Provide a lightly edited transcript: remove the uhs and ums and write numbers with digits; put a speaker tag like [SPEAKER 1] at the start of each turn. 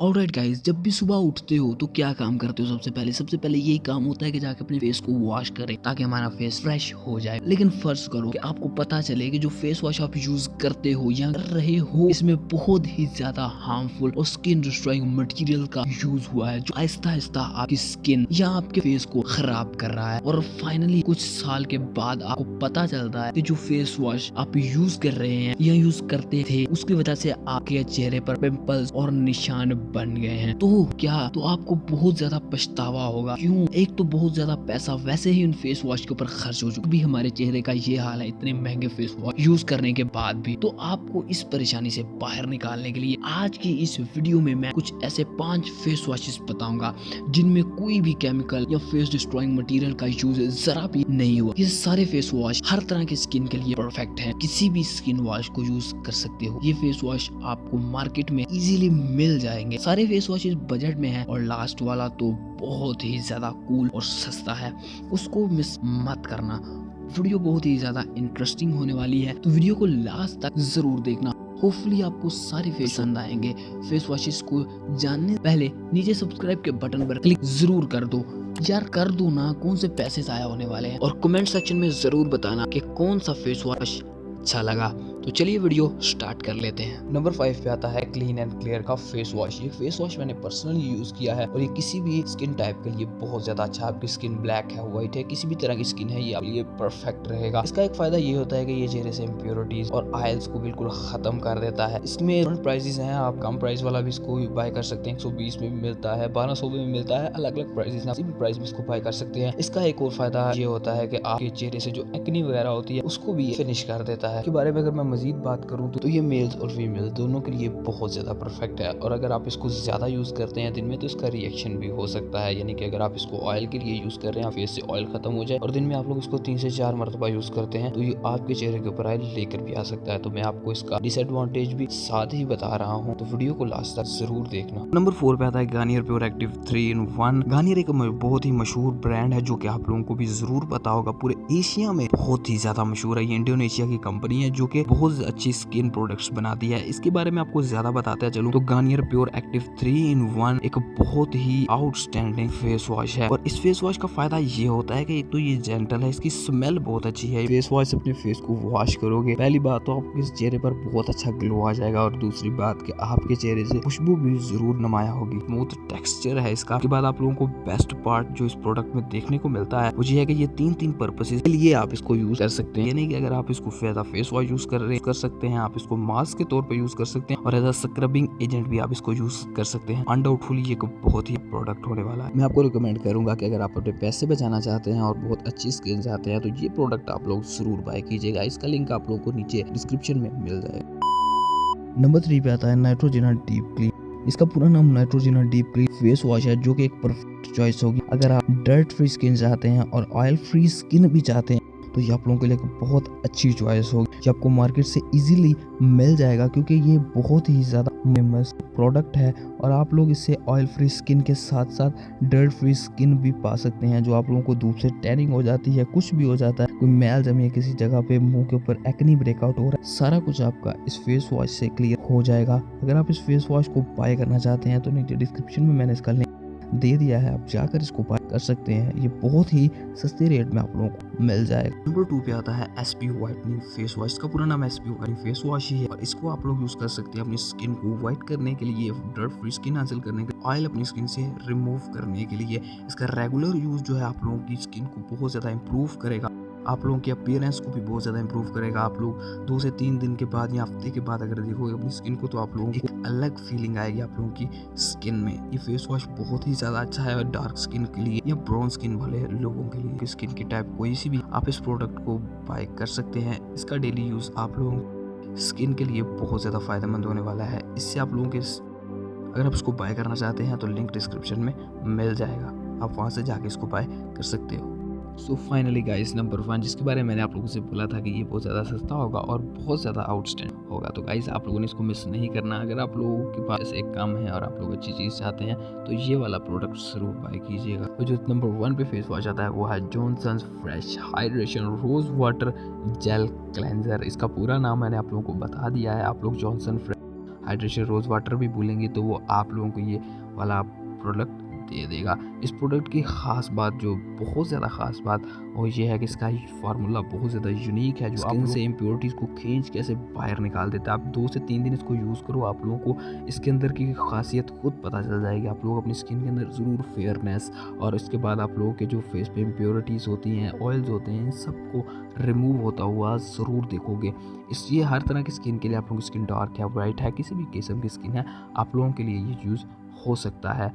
[SPEAKER 1] Alright guys, जब भी सुबह उठते हो तो क्या काम करते हो? सबसे पहले यही काम होता है कि जाके अपने फेस को वॉश करें ताकि हमारा फेस फ्रेश हो जाए। लेकिन फर्ज करो कि आपको पता चले कि जो फेस वॉश आप यूज करते हो या कर रहे हो इसमें बहुत ही ज्यादा हार्मफुल और स्किन डिस्ट्रॉइंग मटेरियल का यूज हुआ है, जो आहिस्ता आहिस्ता आपकी स्किन या आपके फेस को खराब कर रहा है। और फाइनली कुछ साल के बाद आपको पता चलता है कि जो फेस वॉश आप यूज कर रहे हैं या यूज करते थे उसकी वजह से आपके चेहरे पर पिंपल्स और निशान बन गए हैं। तो क्या तो आपको बहुत ज्यादा पछतावा होगा। क्यों? एक तो बहुत ज्यादा पैसा वैसे ही उन फेस वॉश के ऊपर खर्च हो चुका, भी हमारे चेहरे का ये हाल है इतने महंगे फेस वॉश यूज करने के बाद भी। तो आपको इस परेशानी से बाहर निकालने के लिए आज की इस वीडियो में मैं कुछ ऐसे 5 फेस वॉशेस बताऊंगा जिनमें कोई भी केमिकल या फेस डिस्ट्रॉइंग मटेरियल का यूज जरा भी नहीं हुआ। ये सारे फेस वॉश हर तरह की स्किन के लिए परफेक्ट है, किसी भी स्किन वॉश को यूज कर सकते हो। ये फेस वॉश आपको मार्केट में इजीली मिल जाएंगे। सारे फेस वॉशेस बजट में है और लास्ट वाला तो बहुत ही ज्यादा कूल और सस्ता है, उसको मिस मत करना। वीडियो बहुत ही ज्यादा इंटरेस्टिंग होने वाली है, तो वीडियो को लास्ट तक जरूर देखना। होपफुली आपको सारे फेस पसंद आएंगे। फेस वॉशेस को जानने से पहले नीचे सब्सक्राइब के बटन पर क्लिक जरूर कर दो। यार कर दो ना, कौन से पैसे जाया होने वाले हैं। और कमेंट सेक्शन में जरूर बताना कि कौन सा फेस वॉश अच्छा लगा। तो चलिए वीडियो स्टार्ट कर लेते हैं।
[SPEAKER 2] नंबर 5 पे आता है क्लीन एंड क्लियर का फेस वॉश। ये फेस वॉश मैंने पर्सनली यूज किया है और ये किसी भी स्किन टाइप के लिए बहुत ज्यादा अच्छा है। आपकी स्किन ब्लैक है, व्हाइट है, किसी भी तरह की स्किन है, ये परफेक्ट रहेगा। इसका एक फायदा ये होता है कि ये चेहरे से इम्प्योरिटीज और ऑयल्स को बिल्कुल खत्म कर देता है। इसमें डिफरेंट प्राइसेस हैं, आप कम प्राइस वाला भी इसको बाय कर सकते हैं। 120 में भी मिलता है, 1200 में भी मिलता है, अलग अलग प्राइसेस है, किसी भी प्राइस में इसको बाय कर सकते हैं। इसका एक और फायदा ये होता है कि आपके चेहरे से जो एक्ने वगैरह होती है उसको भी फिनिश कर देता है। इसके बारे में अगर मैं मजीद बात करूँ तो ये मेल्स और फीमेल दोनों के लिए बहुत ज्यादा परफेक्ट है। और अगर आप इसको ज्यादा यूज करते हैं दिन में तो इसका रिएक्शन भी हो सकता है। यानी कि अगर आप इसको ऑयल के लिए यूज कर रहे हैं, फेस से ऑयल खत्म हो जाए और दिन में आप लोग इसको 3 से 4 मरतबा यूज करते हैं तो ये आपके चेहरे के ऊपर ऑयल लेकर भी आ सकता है। तो मैं आपको इसका डिसएडवांटेज भी साथ ही बता रहा हूँ, तो वीडियो को लास्ट तक जरूर देखना।
[SPEAKER 3] नंबर 4 पे आता है Garnier pure active 3 in 1। Garnier एक बहुत ही मशहूर ब्रांड है जो कि आप लोगों को भी जरूर पता होगा। पूरे एशिया में बहुत ही ज्यादा मशहूर है। ये इंडोनेशिया की कंपनी है जो कि बहुत अच्छी स्किन प्रोडक्ट्स बनाती है। इसके बारे में आपको ज्यादा बताते चलूं तो गार्नियर प्योर एक्टिव 3 in 1 एक बहुत ही आउटस्टैंडिंग फेस वॉश है। और इस फेस वॉश का फायदा ये होता है कि एक तो ये जेंटल है, इसकी स्मेल बहुत अच्छी है। फेस वॉश से अपने फेस को वॉश करोगे, पहली बात तो आपके चेहरे पर बहुत अच्छा ग्लो आ जाएगा और दूसरी बात कि आपके चेहरे से खुशबू भी जरूर नुमाया होगी। स्मूथ टेक्सचर है इसका। उसके बाद आप लोगों को बेस्ट पार्ट जो इस प्रोडक्ट में देखने को मिलता है वो ये है कि ये 3 पर्पसेस के लिए आप इसको यूज कर सकते हैं। यानी कि अगर आप इसको फेस वॉश यूज कर सकते हैं, आप इसको मास्क के तौर पर यूज कर सकते हैं और एज अ स्क्रबिंग एजेंट भी आप इसको यूज कर सकते हैं। अनडाउटफुली ये बहुत ही प्रोडक्ट होने वाला है। मैं आपको रिकमेंड करूंगा कि अगर आप अपने पैसे बचाना चाहते हैं और बहुत अच्छी स्किन चाहते हैं तो ये प्रोडक्ट आप लोग जरूर बाय कीजिएगा। इसका लिंक आप लोगों को नीचे डिस्क्रिप्शन में मिल जाएगा।
[SPEAKER 1] नंबर 3 पे आता है नाइट्रोजेना डीप क्लीन। इसका पूरा नाम नाइट्रोजेना डीप क्लीन फेस वॉश है, जो कि एक परफेक्ट चॉइस होगी अगर आप डर्ट फ्री स्किन चाहते हैं और ऑयल फ्री स्किन भी चाहते हैं। तो ये आप लोगों के लिए बहुत अच्छी चॉइस होगी। ये आपको मार्केट से इजीली मिल जाएगा क्योंकि ये बहुत ही ज़्यादा फेमस प्रोडक्ट है और आप लोग इससे ऑयल फ्री स्किन के साथ साथ डर्ट फ्री स्किन भी पा सकते हैं। जो आप लोगों को धूप से टैनिंग हो जाती है, कुछ भी हो जाता है, कोई मैल जमी है किसी जगह पे, मुंह के ऊपर एक्नी ब्रेकआउट हो रहा है, सारा कुछ आपका इस फेस वॉश से क्लियर हो जाएगा। अगर आप इस फेस वॉश को बाय करना चाहते हैं तो नीचे डिस्क्रिप्शन में मैंने इसका लिंक दे दिया है, आप जाकर इसको बाय कर सकते हैं। ये बहुत ही सस्ते रेट में आप लोगों को मिल जाएगा।
[SPEAKER 3] नंबर 2 पे आता है एसपी व्हाइटनिंग फेस वॉश। इसका पूरा नाम एसपी व्हाइटनिंग फेस वॉश ही है और इसको आप लोग यूज कर सकते हैं अपनी स्किन को व्हाइट करने के लिए, डर्ट फ्री स्किन हासिल करने के लिए, ऑयल अपनी स्किन से रिमूव करने के लिए। इसका रेगुलर यूज जो है आप लोगों की स्किन को बहुत ज्यादा इंप्रूव करेगा, आप लोगों की अपीयरेंस को भी बहुत ज़्यादा इंप्रूव करेगा। आप लोग 2 से 3 दिन के बाद या हफ्ते के बाद अगर देखोगे अपनी स्किन को तो आप लोगों को एक अलग फीलिंग आएगी आप लोगों की स्किन में। ये फेस वॉश बहुत ही ज़्यादा अच्छा है डार्क स्किन के लिए या ब्राउन स्किन वाले लोगों के लिए। स्किन की टाइप कोई सी भी आप इस प्रोडक्ट को बाय कर सकते हैं। इसका डेली यूज़ आप लोगों स्किन के लिए बहुत ज़्यादा फायदेमंद होने वाला है। इससे आप लोगों के अगर आप इसको बाय करना चाहते हैं तो लिंक डिस्क्रिप्शन में मिल जाएगा, आप वहाँ से जाके इसको बाय कर सकते हो।
[SPEAKER 1] सो फाइनली गाइस, नंबर 1 जिसके बारे में मैंने आप लोगों से बोला था कि ये बहुत ज़्यादा सस्ता होगा और बहुत ज़्यादा आउटस्टैंडिंग होगा, तो गाइस आप लोगों ने इसको मिस नहीं करना। अगर आप लोगों के पास एक काम है और आप लोग अच्छी चीज़ चाहते हैं तो ये वाला प्रोडक्ट ज़रूर बाय कीजिएगा। तो जो नंबर 1 पे फेस वॉश आता है वो है Johnson's fresh hydration rose water gel cleanser. इसका पूरा नाम मैंने आप लोगों को बता दिया है। आप लोग जॉनसन
[SPEAKER 3] हाइड्रेशन रोज़ वाटर भी बोलेंगे, तो वो आप लोगों को ये वाला प्रोडक्ट दे देगा। इस प्रोडक्ट की ख़ास बात, जो बहुत ज़्यादा ख़ास बात, वो ये है कि इसका फार्मूला बहुत ज़्यादा यूनिक है, जो स्किन से इम्प्योरिटीज़ को खींच के ऐसे बाहर निकाल देता है। आप 2 से 3 दिन इसको यूज़ करो, आप लोगों को इसके अंदर की खासियत खुद पता चल जाएगी। आप लोग अपनी स्किन के अंदर ज़रूर फेयरनेस, और इसके बाद आप लोगों के जो फेस पे इम्प्योरिटीज़ होती हैं, ऑयल्स होते हैं, इन सबको रिमूव होता हुआ ज़रूर देखोगे। ये हर तरह की स्किन के लिए, आप लोगों की स्किन डार्क है, वाइट है, किसी भी किस्म की स्किन है, आप लोगों के लिए ये यूज़ हो सकता है।